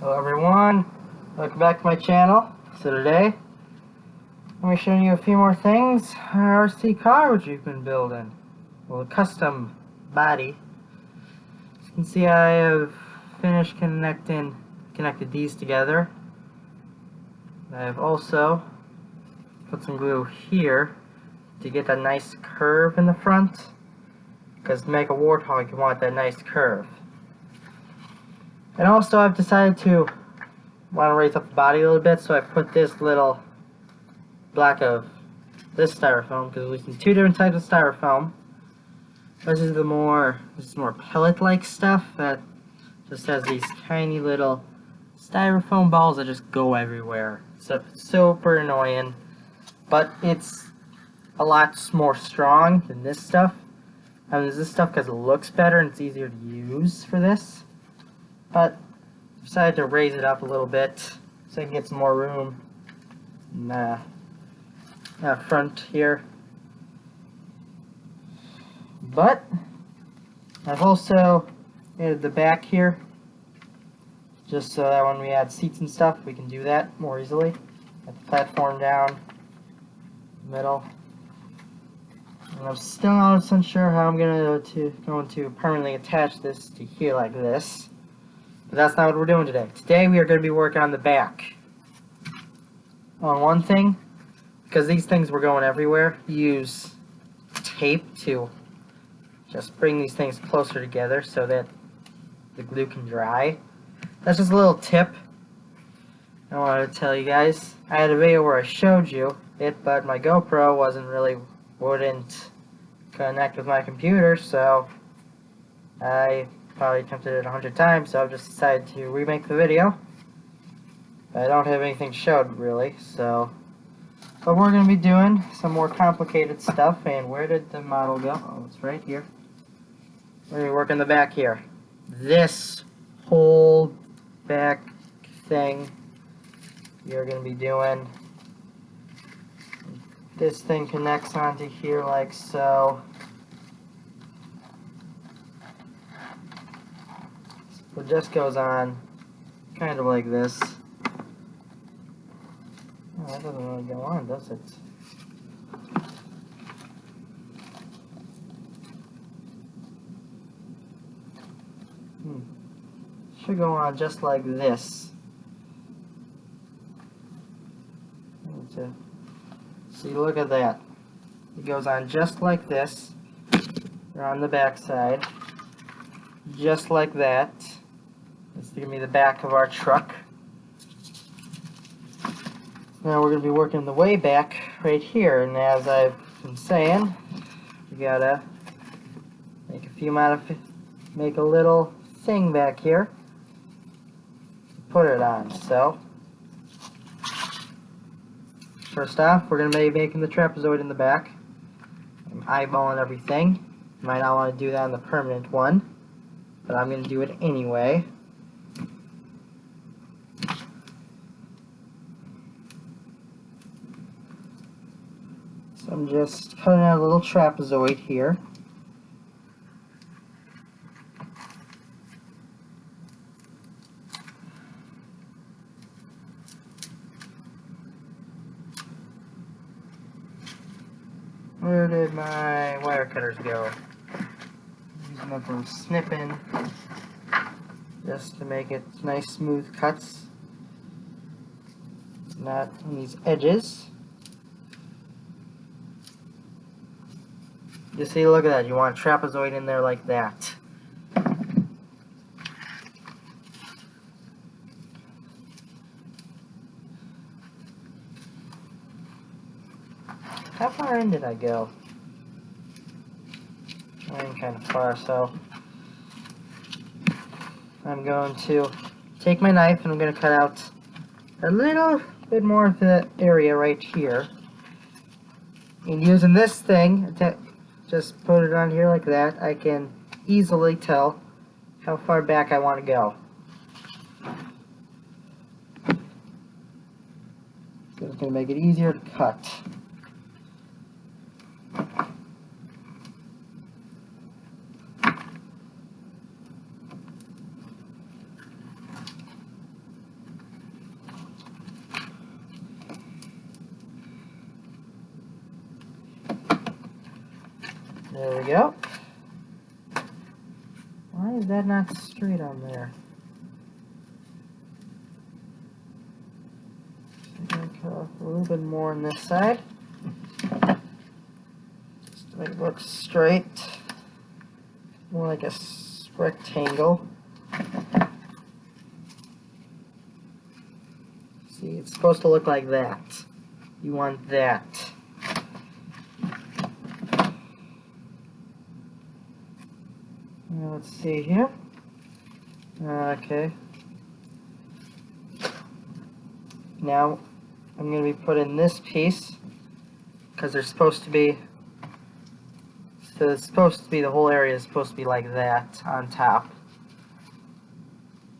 Hello everyone, welcome back to my channel. So today, I'm going to be showing you a few more things. Our RC car which we've been building. Well, a custom body. As you can see, I have finished connected these together. I have also put some glue here to get that nice curve in the front. Because to make a warthog, you want that nice curve. And also, I've decided to want to raise up the body a little bit, so I put this little block of this styrofoam, because we're using two different types of styrofoam. This is more pellet-like stuff that just has these tiny little styrofoam balls that just go everywhere. So it's super annoying, but it's a lot more strong than this stuff. I mean, this stuff because it looks better and it's easier to use for this. But I decided to raise it up a little bit so I can get some more room in the front here. But I've also added the back here just so that when we add seats and stuff we can do that more easily. Got the platform down, middle. And I'm still not 100% sure how I'm going to permanently attach this to here like this. But that's not what we're doing today. Today we are going to be working on the back. On one thing, because these things were going everywhere, use tape to just bring these things closer together so that the glue can dry. That's just a little tip I wanted to tell you guys. I had a video where I showed you it, but my GoPro wouldn't connect with my computer, so I probably attempted it 100 times, so I've just decided to remake the video. I don't have anything showed really, so but we're going to be doing some more complicated stuff. And where did the model go? Oh, it's right here. We're going to be working the back here. This whole back thing you're going to be doing. This thing connects onto here like so. It just goes on kind of like this. Oh, that doesn't really go on, does it? Should go on just like this. See, look at that. It goes on just like this. They're on the back side. Just like that. This is going to be the back of our truck. Now we're going to be working the way back right here, and as I've been saying, you gotta make a little thing back here, put it on. So first off, we're going to be making the trapezoid in the back. I'm eyeballing everything. You might not want to do that on the permanent one, but I'm going to do it anyway. So I'm just cutting out a little trapezoid here. Where did my wire cutters go? Using them for snipping just to make it nice smooth cuts, not on these edges. You see, look at that. You want a trapezoid in there like that. How far in did I go? I'm kind of far, so I'm going to take my knife and I'm going to cut out a little bit more of the area right here. And using this thing to just put it on here like that, I can easily tell how far back I want to go. So it's going to make it easier to cut. There we go. Why is that not straight on there? I'm going to cut off a little bit more on this side. Just to make it look straight. More like a rectangle. See, it's supposed to look like that. You want that. Now let's see here. Okay. Now I'm going to be putting this piece because they're supposed to be. So it's supposed to be, the whole area is supposed to be like that on top.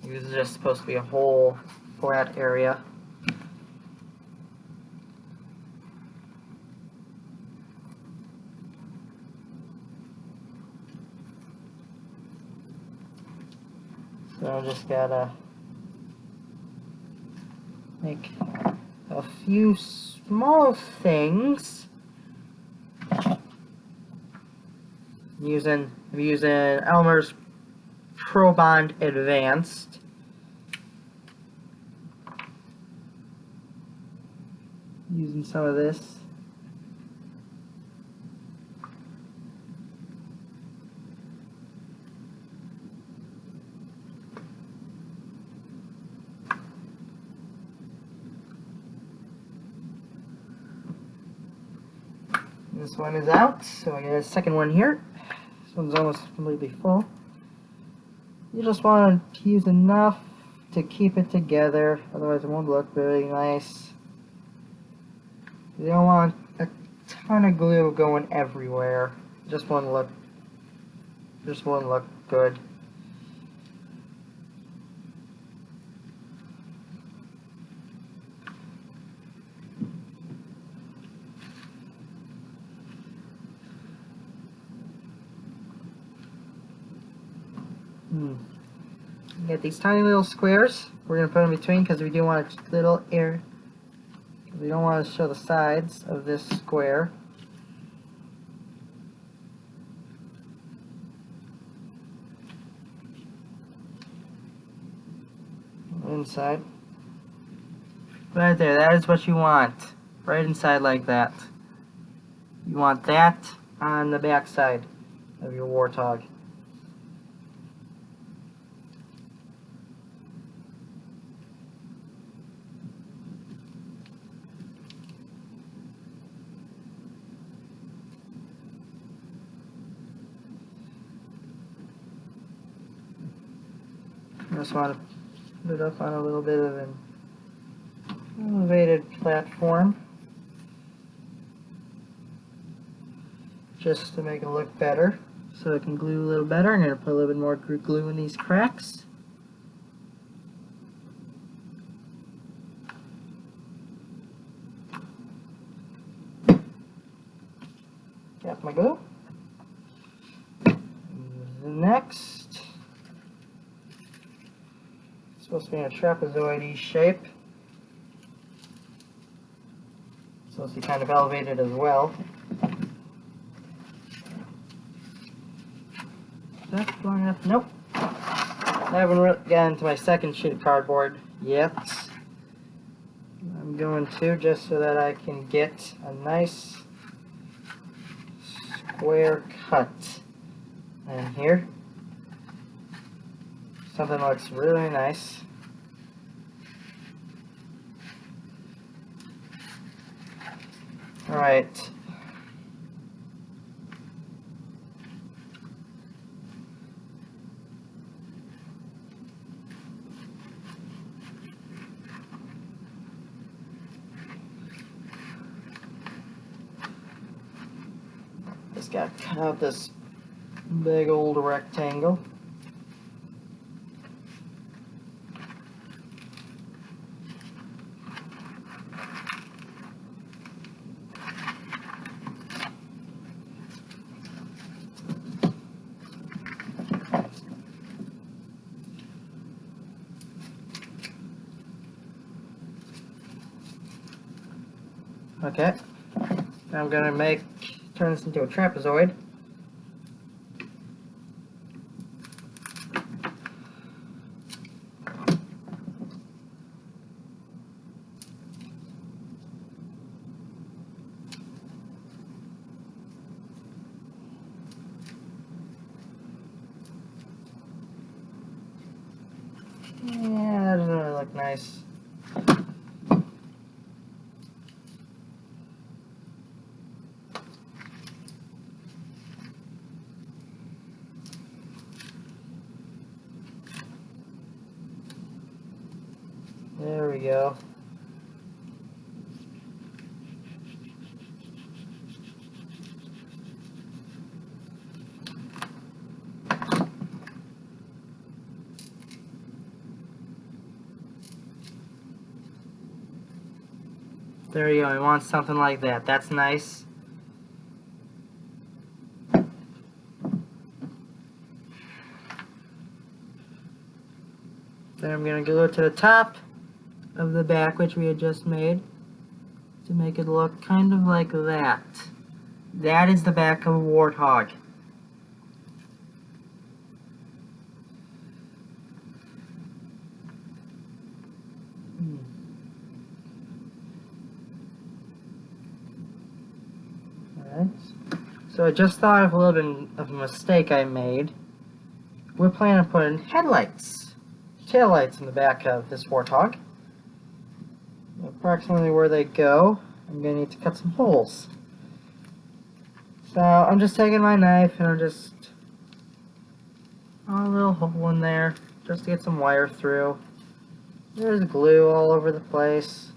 This is just supposed to be a whole flat area. So I just gotta make a few small things. I'm using Elmer's Pro Bond Advanced. Using some of this. This one is out, so I got a second one here. This one's almost completely full. You just want to use enough to keep it together, otherwise it won't look very nice. You don't want a ton of glue going everywhere. Just won't look good. Get these tiny little squares. We're going to put in between because we do want a little air. We don't want to show the sides of this square. Inside. Right there, that is what you want. Right inside like that. You want that on the back side of your warthog. I just want to put it up on a little bit of an elevated platform just to make it look better, so it can glue a little better. I'm going to put a little bit more glue in these cracks. Got my glue. Next, it's supposed to be in a trapezoid shape. It's supposed to be kind of elevated as well. Is that long enough? Nope. I haven't really gotten to my second sheet of cardboard yet. I'm going to, just so that I can get a nice square cut. And here, something that looks really nice. Alright. Just gotta cut out this big old rectangle. Okay, now I'm gonna turn this into a trapezoid. Yeah, that doesn't really look nice. There we go. There you go. We want something like that. That's nice. Then I'm going to glue it to the top of the back, which we had just made, to make it look kind of like that. That is the back of a warthog. Alright. So I just thought of a little bit of a mistake I made. We're planning on putting headlights, taillights in the back of this warthog. Approximately where they go, I'm going to need to cut some holes. So I'm just taking my knife and I'm just a little hole in there just to get some wire through. There's glue all over the place.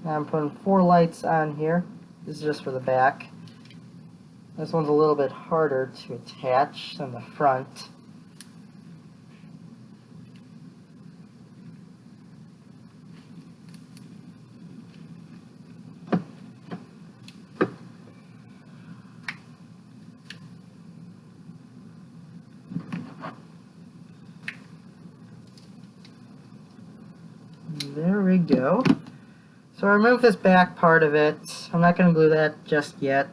Now I'm putting 4 lights on here. This is just for the back. This one's a little bit harder to attach than the front. There we go. So I removed this back part of it. I'm not going to glue that just yet.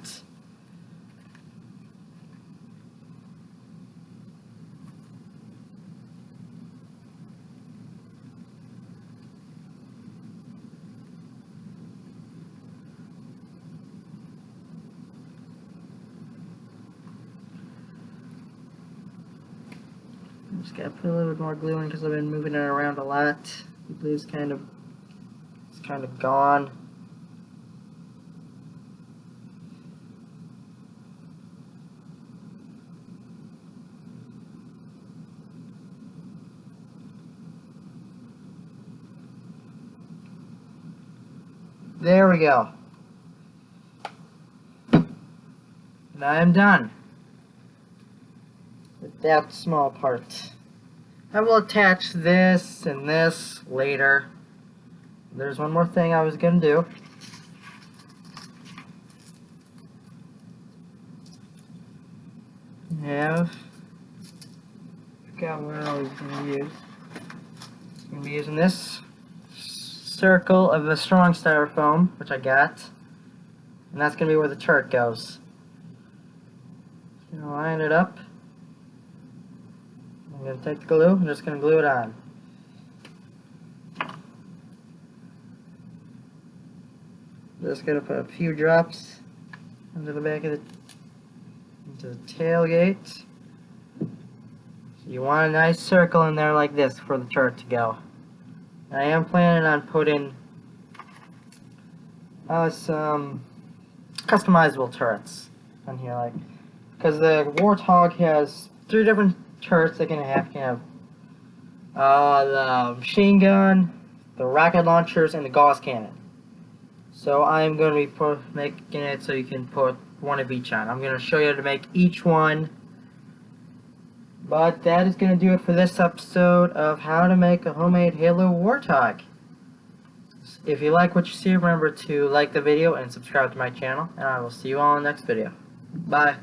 I'm just gotta put a little bit more glue in because I've been moving it around a lot. The glue's kind of gone. There we go. And I am done with that small part. I will attach this and this later. There's one more thing I was going to do. I forgot what I was going to use. I'm going to be using this circle of a strong styrofoam, which I got. And that's going to be where the turret goes. Going to line it up. I'm going to take the glue, I'm just going to glue it on. Just going to put a few drops into the back of into the tailgate. So you want a nice circle in there like this for the turret to go. And I am planning on putting some customizable turrets on here, like, because the warthog has 3 different turrets they can have. You can have the machine gun, the rocket launchers, and the Gauss cannon. So I'm going to be making it so you can put one of each on. I'm going to show you how to make each one. But that is going to do it for this episode of how to make a homemade Halo warthog. If you like what you see, remember to like the video and subscribe to my channel. And I will see you all in the next video. Bye.